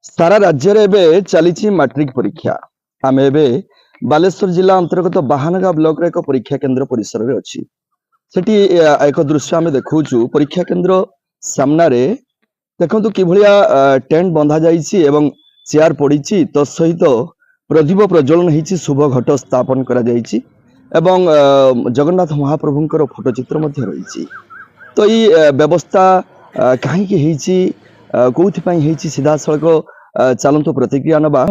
सारा राज्य रे एबे चलीछि मैट्रिक परीक्षा। आमे एबे बालेश्वर जिला अंतर्गत बाहानगा ब्लॉक रे एक परीक्षा केंद्र परिसर रे अछि। सेठी एक दृश्य आमे देखौछु परीक्षा केंद्र सामना रे देखंतु कि भलिया टेंट बंधा जाईछि एवं चेयर पड़ीछि तो सहित प्रदीप प्रज्वलन हिछि शुभ घट स्थापन करा जाईछि एवं जगन्नाथ महाप्रभुंकर फोटो चित्र मध्ये रहिछि। तो ई व्यवस्था काहे कि हिछि कोउथि पई हिछि सीधा सळक चलंतु प्रतिक्रिया नबा।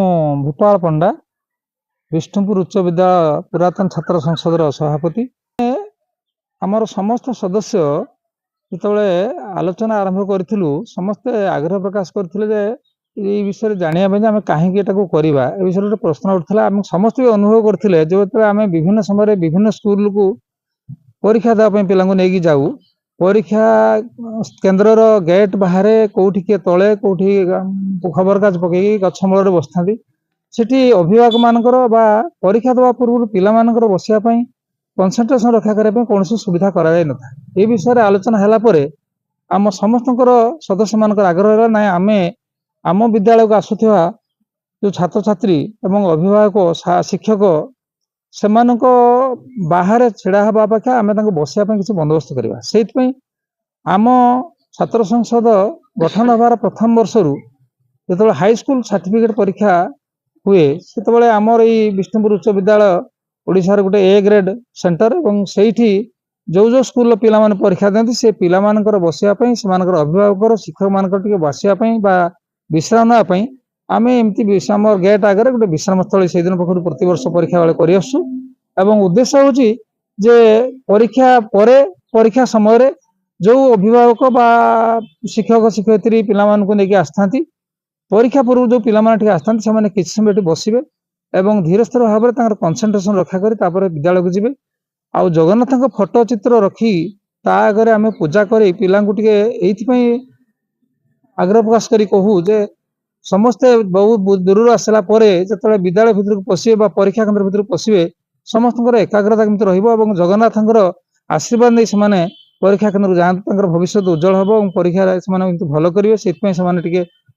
भूपाल पंडा विष्णुपुर उच्च विद्यालय पुरातन छात्र संसद सभापति। आमर समस्त सदस्य जिते आलोचना आरंभ करूँ समस्ते आग्रह प्रकाश करते विषय जानापी आम कहीं करवा ए विषय गोटे प्रश्न उठा। आम समस्त भी अनुभव करते जो आम विभिन्न समय विभिन्न स्कूल को परीक्षा देवाई पिला नहीं जाऊ परीक्षा केन्द्र गेट बाहर कौटी किए तले कौटी खबर कागज पकई गछ मूल बसता सेठी अभिभावक मानकर बा परीक्षा देवा पूर्व पिलामानकर बसियापाई कंसंट्रेशन रक्षा करने कौन सुविधा करा जाय नथा। ए विषय आलोचना हैला परे आम समस्तकर सदस्य मानकर आग्रह है ना आम आम विद्यालय को आसुथिबा जो छात्र छात्री एवं अभिभावक शिक्षक सेमानक बाहर छिड़ा हवा अपेक्षा आम बसिया किसी बंदोबस्त करवा से आम छात्र संसद गठन हबार प्रथम वर्षरू जो हाई स्कूल सर्टिफिकेट परीक्षा हुए से आमर ये विष्णुपुर उच्च विद्यालय ओडिशार गोटे ए ग्रेड सेंटर और से जो स्कूल पिला माने परीक्षा देती से पिला मानकर बसियापाई से अभिभावक शिक्षक मानकर टिके बसियापाई बा विश्राम नापाई आम एमती विश्राम गेट आगे गोटे विश्राम स्थली से दिन पक्ष प्रति वर्ष परीक्षा बेले कर आसु एवं उद्देश्य हूँ जे परीक्षा परे परीक्षा समय जो अभिभावक बा शिक्षक शिक्षयित्री पिला मानकु नेकी आस्थांती परीक्षा पूर्व जो पिला माने आस्थांती से किसी समय बसबे एवं धीर स्थिर भाव में कंसंट्रेशन रक्षा कर विद्यालय को जीवे आउ जगन्नाथ फोटो चित्र रखी आगे आम पूजा कर पिला आग्रह प्रकाश करी कहू जे समस्ते बहुत दूर आसला जो विद्यालय भितर को पशे परीक्षा केन्द्र भितर पशे समस्त एकाग्रता कमी रही जगन्नाथ आशीर्वाद नहीं से परीक्षा केन्द्र को जातु भविष्य उज्जवल हम और परीक्षा भल करेंगे से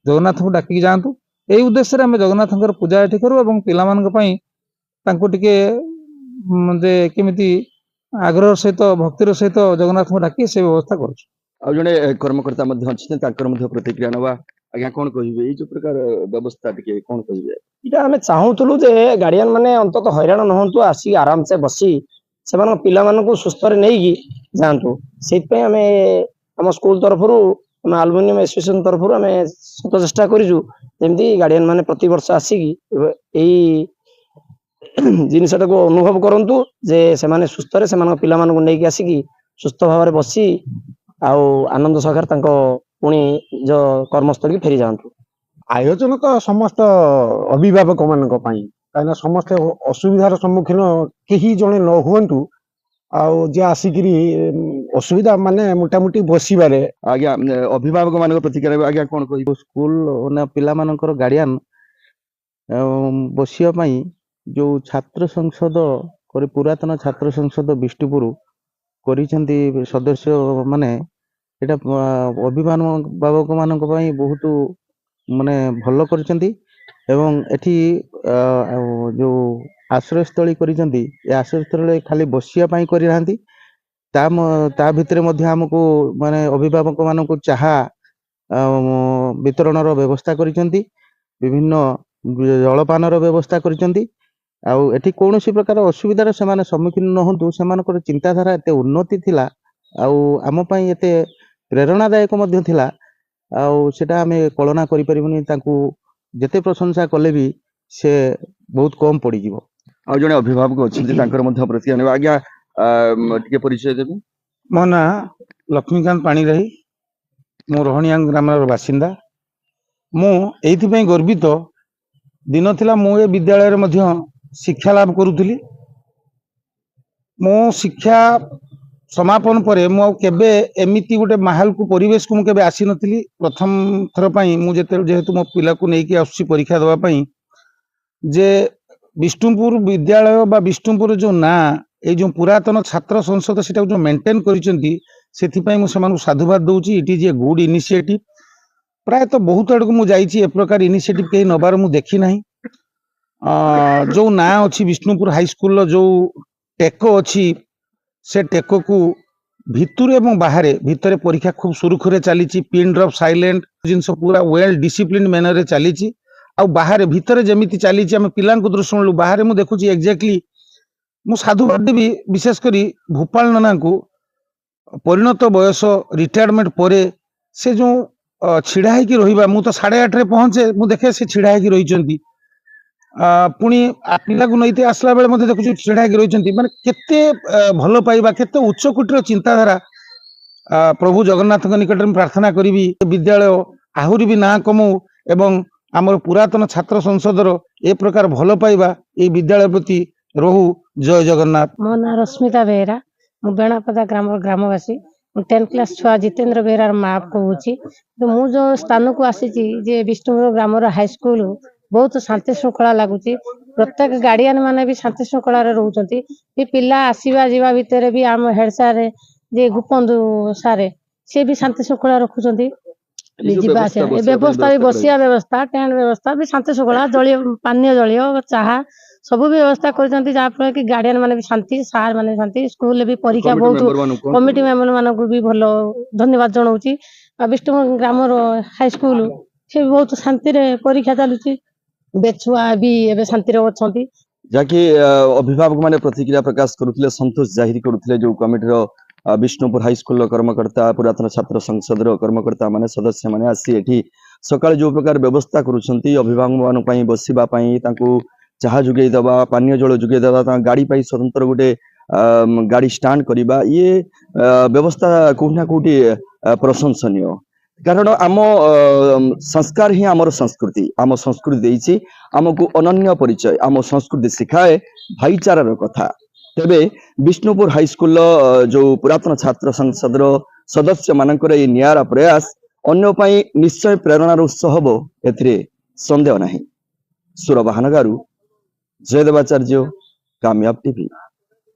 जगन्नाथ को डाक जातु यही उद्देश्य आम जगन्नाथ पूजा ये करूँ पिला जे केमिति आग्रह सहित भक्तिर सहित जगन्नाथ को डाकी से व्यवस्था कर जड़े कर्मकर्ता प्रतिक्रिया नवा आज्ञा कौन कहे जो प्रकार व्यवस्था टिके कौन कहे इटा आम चाहूलु जे गार्डियन माने अंतत हैरान नहतु आसी आराम से बसी से पिला मानकु सुस्थ नहीं जातु से आम स्कूल तरफ आलुमिनियम एसोसिएशन तरफ आम सत चेष्टा करमती गार्डियन माने प्रति वर्ष आसिकी जिनसा को अनुभव करूँ जे से सुस्थ पिला मानकु नहीं आसिकी सुस्थ भाव बसी आनंद सहकार पुणी जो कर्मस्थल की फेरी जातु। आयोजन तो समस्त अभिभावक मान कहीं समस्त असुविधार सम्मुखीन कहीं जड़े न हूँ जे आसिकी असुविधा माने मोटामोटी बसवे आज्ञा अभिभावक मान प्रतिक्रिया आज्ञा कौन कह स्कूल पिला मानकर गार्डियन बसियापाई जो छात्र संसद पुरातन छात्र संसद विष्णुपुर करिसेंती सदस्य माने एटा अभिभावक मानक बहुत माने भल करिसेंती एवं एठी जो आश्रयस्थली करिसेंती ए आश्रयस्थली खाली बसिया पाई करि नांती ता भितरे मध्ये हमको माने अभिभावक मानक चाहा वितरणर व्यवस्था करिसेंती विभिन्न जलपानर व्यवस्था करिसेंती आउ एठी कोनोसी प्रकार असुविधार से सम्मुखीन न होंतु सेमानकर चिंताधारा एते उन्नति थिला आउ आम पई एते प्रेरणादायक मध्य थिला आउ सेटा आमे कल्पना करि परिबनी ताकू जेते प्रशंसा कले भी से बहुत कम पड़ी जीवो। आ जने अभिभावक अछि तांकर मध्य प्रतिक्रिया ने आज्ञा टिके परिचय देबे। मो ना लक्ष्मीकांत पाणीग्राही मो रोहणिया ग्राम बासिंदा मु एइथि गर्वित दिन थिला मु ए विद्यालय मध्य शिक्षा लाभ करुली मो शिक्षा समापन पर मुझे एमती गोटे माहौल को परिवेश को मुझे आसी नी प्रथम थर जेहेतु मो पिला को लेकिन आसुची परीक्षा देवाई जे विष्णुपुर विद्यालय बा विष्णुपुर जो ना ये जो पुरातन छात्र संसद से जो मेंटेन कर साधुवाद दूची it is a good initiative ପ୍ରାୟତଃ ବହୁତ ଆଡକୁ ମୁଁ ଯାଇଛି, ଏ ପ୍ରକାର ଇନିସିଏଟିଭ କେହି ନବାର ମୁଁ ଦେଖି ନାହିଁ। ଯୋଉ ନାଁ ଅଛି ବିଷ୍ଣୁପୁର ହାଇସ୍କୁଲର ଯୋଉ ଟେକ ଅଛି, ସେ ଟେକକୁ ଭିତରୁ ଏବଂ ବାହାରେ, ଭିତରେ ପରୀକ୍ଷା ଖୁବ ସୁରୁଖୁରୁରେ ଚାଲିଛି, ପିନ୍ ଡ୍ରପ୍ ସାଇଲେଣ୍ଟ ଜିନିଷ ପୁରା ୱେଲ୍ ଡିସିପ୍ଲିନ ମ୍ୟାନରରେ ଚାଲିଛି। ଆଉ ବାହାରେ ଭିତରେ ଯେମିତି ଚାଲିଛି ଆମେ ପିଲାଙ୍କୁ ଦୃଶ୍ୟ ମିଳୁ, ବାହାରେ ମୁଁ ଦେଖୁଛି ଏକ୍ଜାକ୍ଟଲି। ମୁଁ ସାଧୁବାଦ ଦେବି ବିଶେଷ କରି ଭୋପାଳ ନନାଙ୍କୁ, ପରିଣତ ବୟସ ରିଟାୟାରମେଣ୍ଟ ପରେ ସେ ଯୋଉ ଛିଡା ହେଇକି ରହିବା, ମୁଁ ତ 8:30ରେ ପହଞ୍ଚେ, ମୁଁ ଦେଖେ ସେ ଛିଡା ହେଇକି ରହିଛନ୍ତି। ପୁଣି ପିଲାକୁ ନେଇତେ ଆସିଲା ବେଳେ ମଧ୍ୟ ଦେଖୁଛୁ ଛିଡା ହେଇକି ରହିଛନ୍ତି। ମାନେ କେତେ ଭଲ ପାଇବା, କେତେ ଉଚ୍ଚ କୋଟିର ଚିନ୍ତାଧାରା। ପ୍ରଭୁ ଜଗନ୍ନାଥଙ୍କ ନିକଟରେ ମୁଁ ପ୍ରାର୍ଥନା କରିବି ବିଦ୍ୟାଳୟ ଆହୁରି ବି ନାଁ କମଉ ଏବଂ ଆମର ପୁରାତନ ଛାତ୍ର ସଂସଦର ଏ ପ୍ରକାର ଭଲ ପାଇବା ଏଇ ବିଦ୍ୟାଳୟ ପ୍ରତି ରହୁ। ଜୟ ଜଗନ୍ନାଥ। ମୋ ନାଁ ରଶ୍ମିତା ବେହେରା, ମୁଁ ବେଣାପଦା ଗ୍ରାମବାସୀ। ମୁଁ 10th କ୍ଲାସ୍ ଛୁଆ ଜିତେନ୍ଦ୍ର ବେହେରାର ମା କହୁଛି। ମୁଁ ଯୋଉ ସ୍ଥାନକୁ ଆସିଛି ଯେ ବିଷ୍ଣୁପୁର ଗ୍ରାମର ହାଇସ୍କୁଲ, ବହୁତ ଶାନ୍ତି ଶୃଙ୍ଖଳା ଲାଗୁଛି। ପ୍ରତ୍ୟେକ ଗାର୍ଡିଆନ ମାନେ ବି ଶାନ୍ତି ଶୃଙ୍ଖଳାରେ ରହୁଛନ୍ତି। ବି ପିଲା ଆସିବା ଯିବା ଭିତରେ ବି ଆମ ହେଡ ସାରେ ଯେ ଗୋପବନ୍ଧୁ ସାରେ, ସିଏ ବି ଶାନ୍ତି ଶୃଙ୍ଖଳା ରଖୁଛନ୍ତି। ଯିବା ଆସିବା ଏ ବ୍ୟବସ୍ଥା ବି, ବସିବା ବ୍ୟବସ୍ଥା, ଟେଣ୍ଟ ବ୍ୟବସ୍ଥା ବି ଶାନ୍ତି ଶୃଙ୍ଖଳା, ଜଳୀୟ ପାନୀୟ ଜଳୀୟ ଚାହା ସବୁ ବି ବ୍ୟବସ୍ଥା କରିଛନ୍ତି, ଯାହାଫଳରେ କି ଗାର୍ଡିଆନ ମାନେ ବି ଶାନ୍ତି, ସାର୍ ମାନେ ଶାନ୍ତି। ସ୍କୁଲରେ ବି ପରୀକ୍ଷା ବହୁତ, କମିଟି ମେମ୍ବର ମାନଙ୍କୁ ବି ଭଲ ଧନ୍ୟବାଦ ଜଣାଉଛି। ଆଉ ବିଷ୍ଣୁପୁର ଗ୍ରାମର ହାଇସ୍କୁଲ ସେ ବି ବହୁତ ଶାନ୍ତିରେ ପରୀକ୍ଷା ଚାଲୁଛି। ଛୁଆ ବି ଏବେ ଶାନ୍ତିରେ ଅଛନ୍ତି। ଯାହାକି ଅଭିଭାବକ ମାନେ ପ୍ରତିକ୍ରିୟା ପ୍ରକାଶ କରୁଥିଲେ, ସନ୍ତୋଷ ଜାହିର କରୁଥିଲେ। ଯୋଉ କମିଟିର ବିଷ୍ଣୁପୁର ହାଇସ୍କୁଲର କର୍ମକର୍ତ୍ତା, ପୁରାତନ ଛାତ୍ର ସଂସଦର କର୍ମକର୍ତ୍ତା ମାନେ, ସଦସ୍ୟ ମାନେ ଆସି ଏଠି ସକାଳେ ଯୋଉ ପ୍ରକାର ବ୍ୟବସ୍ଥା କରୁଛନ୍ତି, ଅଭିଭାବକ ମାନଙ୍କ ପାଇଁ ବସିବା ପାଇଁ, ତାଙ୍କୁ ଚାହା ଯୋଗେଇ ଦେବା, ପାନୀୟ ଜଳ ଯୋଗେଇ ଦେବା, ତାଙ୍କ ଗାଡି ପାଇଁ ସ୍ୱତନ୍ତ୍ର ଗୋଟେ ଗାଡି ଷ୍ଟାଣ୍ଡ କରିବା, ଇଏ ବ୍ୟବସ୍ଥା କୋଉଠି ନା କୋଉଠି ପ୍ରଶଂସନୀୟ। କାରଣ ଆମ ସଂସ୍କାର ହିଁ ଆମର ସଂସ୍କୃତି। ଆମ ସଂସ୍କୃତି ଦେଇଛି ଆମକୁ ଅନନ୍ୟ ପରିଚୟ। ଆମ ସଂସ୍କୃତି ଶିଖାଏ ଭାଇଚାରାର କଥା। ତେବେ ବିଷ୍ଣୁପୁର ହାଇସ୍କୁଲର ଯୋଉ ପୁରାତନ ଛାତ୍ର ସଂସଦର ସଦସ୍ୟ ମାନଙ୍କର ଏଇ ନିଆରା ପ୍ରୟାସ ଅନ୍ୟ ପାଇଁ ନିଶ୍ଚୟ ପ୍ରେରଣାର ଉତ୍ସ ହବ, ଏଥିରେ ସନ୍ଦେହ ନାହିଁ। ସୁରବାହାନଗାରୁ ଜୟଦେବାଚାର୍ଯ୍ୟ, କାମୟାବ ଟିଭି।